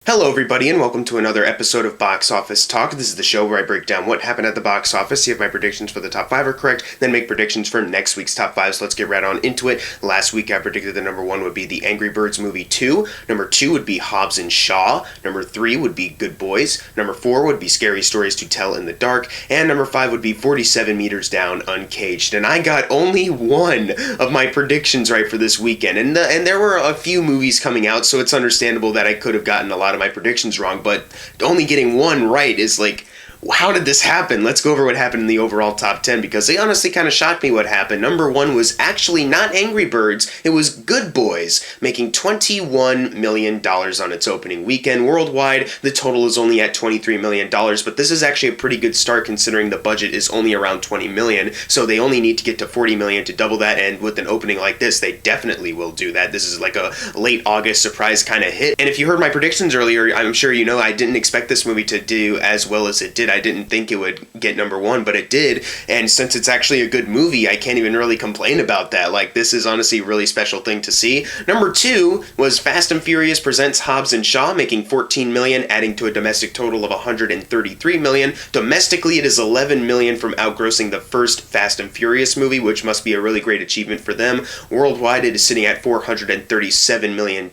Hello everybody and welcome to another episode of Box Office Talk. This is the show where I break down what happened at the box office, see if my predictions for the top 5 are correct, then make predictions for next week's top 5. So let's get right on into it. Last week I predicted that number 1 would be The Angry Birds Movie 2, number 2 would be Hobbs and Shaw, number 3 would be Good Boys, number 4 would be Scary Stories to Tell in the Dark, and number 5 would be 47 Meters Down Uncaged. And I got only one of my predictions right for this weekend, and there were a few movies coming out, so it's understandable that I could have gotten a lot of my predictions wrong, but only getting one right is like, how did this happen? Let's go over what happened in the overall top 10, because they honestly kind of shocked me what happened. Number 1 was actually not Angry Birds, it was Good Boys, making $21 million on its opening weekend. Worldwide, the total is only at $23 million, but this is actually a pretty good start considering the budget is only around $20 million, so they only need to get to $40 million to double that, and with an opening like this, they definitely will do that. This is like a late August surprise kind of hit, and if you heard my predictions earlier, I'm sure you know I didn't expect this movie to do as well as it did. I didn't think it would get number 1, but it did, and since it's actually a good movie, I can't even really complain about that. Like, this is honestly a really special thing to see. Number 2 was Fast and Furious Presents Hobbs and Shaw, making $14 million, adding to a domestic total of $133 million. Domestically, it is $11 million from outgrossing the first Fast and Furious movie, which must be a really great achievement for them. Worldwide, it is sitting at $437 million,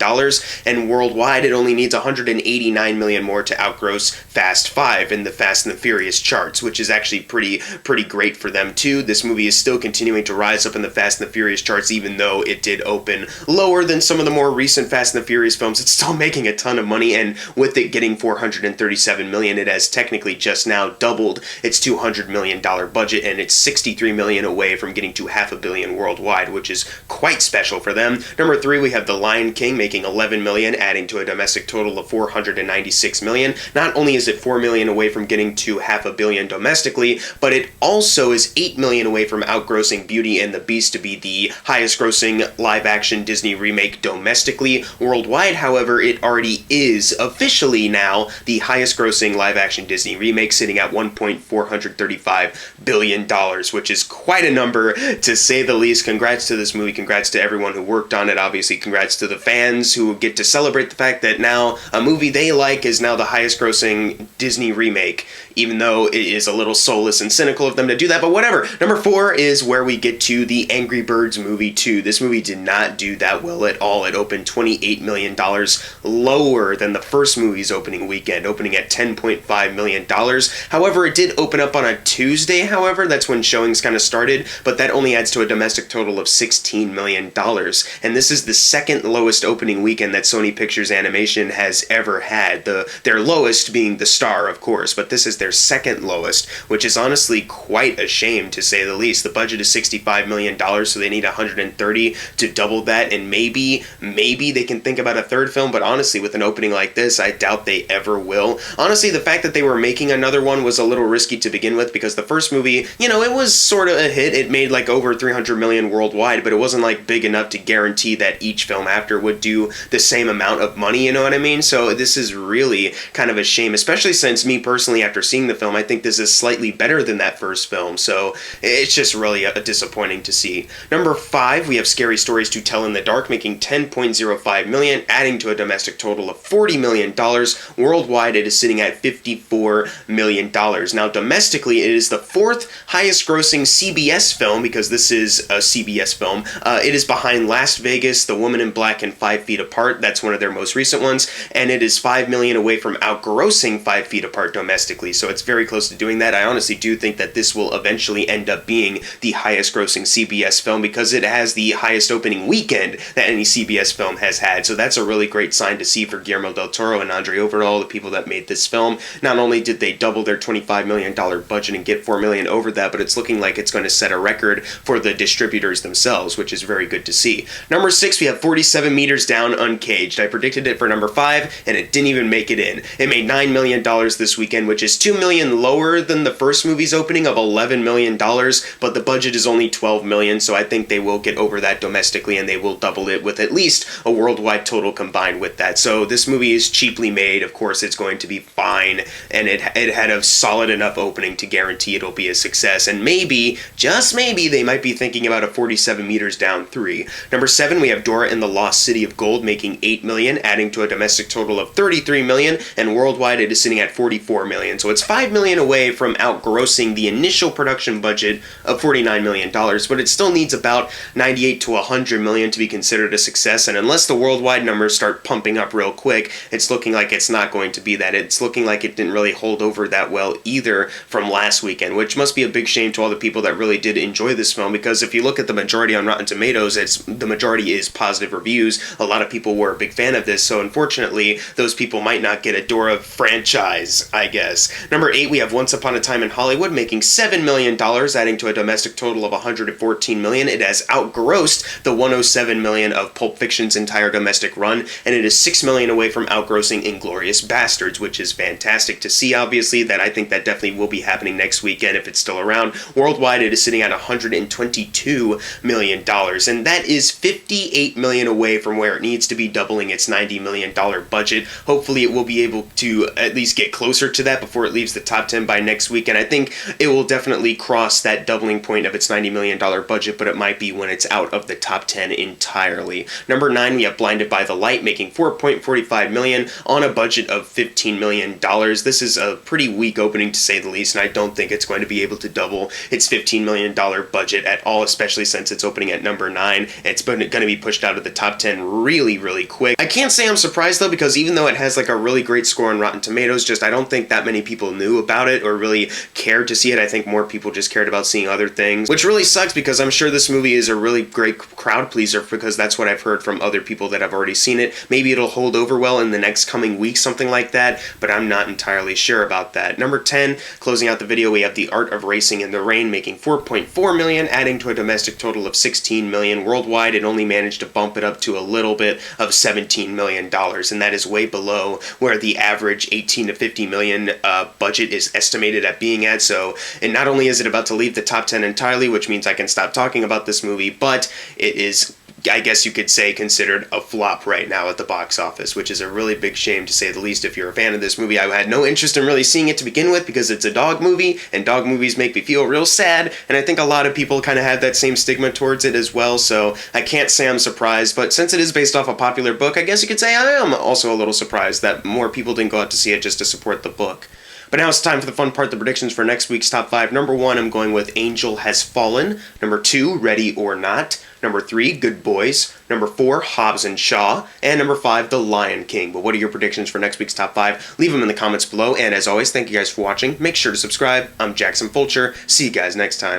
and worldwide, it only needs $189 million more to outgross Fast 5 in the Fast and the Furious charts, which is actually pretty great for them too. This movie is still continuing to rise up in the Fast and the Furious charts, even though it did open lower than some of the more recent Fast and the Furious films. It's still making a ton of money, and with it getting $437 million, it has technically just now doubled its $200 million budget, and it's $63 million away from getting to $500 million worldwide, which is quite special for them. Number 3, we have The Lion King making $11 million, adding to a domestic total of $496 million. Not only is it $4 million away from getting to $500 million domestically, but it also is $8 million away from outgrossing Beauty and the Beast to be the highest grossing live-action Disney remake domestically. Worldwide, however, it already is officially now the highest grossing live-action Disney remake, sitting at $1.435 billion, which is quite a number to say the least. Congrats to this movie, congrats to everyone who worked on it, obviously congrats to the fans who get to celebrate the fact that now a movie they like is now the highest grossing Disney remake, even though it is a little soulless and cynical of them to do that, but whatever. Number 4 is where we get to The Angry Birds Movie 2. This movie did not do that well at all. It opened $28 million lower than the first movie's opening weekend, opening at $10.5 million. However, it did open up on a Tuesday, however. That's when showings kind of started, but that only adds to a domestic total of $16 million. And this is the second lowest opening weekend that Sony Pictures Animation has ever had. Their lowest being The Star, of course, but this is their second lowest, which is honestly quite a shame to say the least. The budget is $65 million, so they need $130 to double that, and maybe they can think about a third film, but honestly, with an opening like this, I doubt they ever will. Honestly, the fact that they were making another one was a little risky to begin with, because the first movie, you know, it was sort of a hit. It made like over $300 million worldwide, but it wasn't like big enough to guarantee that each film after would do the same amount of money, you know what I mean? So this is really kind of a shame, especially since me personally, after seeing the film, I think this is slightly better than that first film, so it's just really disappointing to see. Number 5, we have Scary Stories to Tell in the Dark, making $10.05 million, adding to a domestic total of $40 million. Worldwide, it is sitting at $54 million. Now, domestically, it is the 4th highest grossing CBS film, because this is a CBS film. It is behind Las Vegas, The Woman in Black, and 5 Feet Apart. That's one of their most recent ones, and it is $5 million away from outgrossing 5 Feet Apart domestically, so it's very close to doing that. I honestly do think that this will eventually end up being the highest grossing CBS film, because it has the highest opening weekend that any CBS film has had, so that's a really great sign to see for Guillermo del Toro and Andre Overall, the people that made this film. Not only did they double their $25 million budget and get $4 million over that, but it's looking like it's going to set a record for the distributors themselves, which is very good to see. Number 6, we have 47 Meters Down Uncaged. I predicted it for number 5, and it didn't even make it in. It made $9 million this weekend, which is $2 few million lower than the first movie's opening of $11 million, but the budget is only $12 million, so I think they will get over that domestically and they will double it with at least a worldwide total combined with that. So this movie is cheaply made. Of course, it's going to be fine, and it had a solid enough opening to guarantee it'll be a success. And maybe, just maybe, they might be thinking about a 47 meters down 3. Number 7, we have Dora and the Lost City of Gold making $8 million, adding to a domestic total of $33 million, and worldwide it is sitting at $44 million. So it's $5 million away from outgrossing the initial production budget of $49 million, but it still needs about $98 to $100 million to be considered a success, and unless the worldwide numbers start pumping up real quick, it's looking like it's not going to be that. It's looking like it didn't really hold over that well either from last weekend, which must be a big shame to all the people that really did enjoy this film, because if you look at the majority on Rotten Tomatoes, the majority is positive reviews. A lot of people were a big fan of this, so unfortunately, those people might not get a Dora franchise, I guess. Number 8, we have Once Upon a Time in Hollywood making $7 million, adding to a domestic total of $114 million. It has outgrossed the $107 million of Pulp Fiction's entire domestic run, and it is $6 million away from outgrossing Inglourious Bastards, which is fantastic to see, obviously. That I think that definitely will be happening next weekend if it's still around. Worldwide, it is sitting at $122 million, and that is $58 million away from where it needs to be, doubling its $90 million budget. Hopefully, it will be able to at least get closer to that before it leaves the top 10 by next week, and I think it will definitely cross that doubling point of its $90 million budget, but it might be when it's out of the top 10 entirely. Number 9, we have Blinded by the Light making $4.45 million on a budget of $15 million. This is a pretty weak opening to say the least, and I don't think it's going to be able to double its $15 million budget at all, especially since it's opening at number 9. It's going to be pushed out of the top 10 really, really quick. I can't say I'm surprised though, because even though it has like a really great score on Rotten Tomatoes, I don't think that many people knew about it or really cared to see it. I think more people just cared about seeing other things, which really sucks, because I'm sure this movie is a really great crowd pleaser, because that's what I've heard from other people that have already seen it. Maybe it'll hold over well in the next coming week, something like that, but I'm not entirely sure about that. Number 10, closing out the video, we have The Art of Racing in the Rain making $4.4 million, adding to a domestic total of $16 million. Worldwide, it only managed to bump it up to a little bit of $17 million, and that is way below where the average $18 to $50 million budget is estimated at being at. So, and not only is it about to leave the top 10 entirely, which means I can stop talking about this movie, but it is, I guess you could say, considered a flop right now at the box office, which is a really big shame to say the least. If you're a fan of this movie, I had no interest in really seeing it to begin with, because it's a dog movie, and dog movies make me feel real sad, and I think a lot of people kind of have that same stigma towards it as well, so I can't say I'm surprised, but since it is based off a popular book, I guess you could say I am also a little surprised that more people didn't go out to see it just to support the book. But now it's time for the fun part, the predictions for next week's top 5. Number 1, I'm going with Angel Has Fallen. Number 2, Ready or Not. Number 3, Good Boys. Number 4, Hobbs and Shaw. And number 5, The Lion King. But what are your predictions for next week's top 5? Leave them in the comments below. And as always, thank you guys for watching. Make sure to subscribe. I'm Jackson Fulcher. See you guys next time.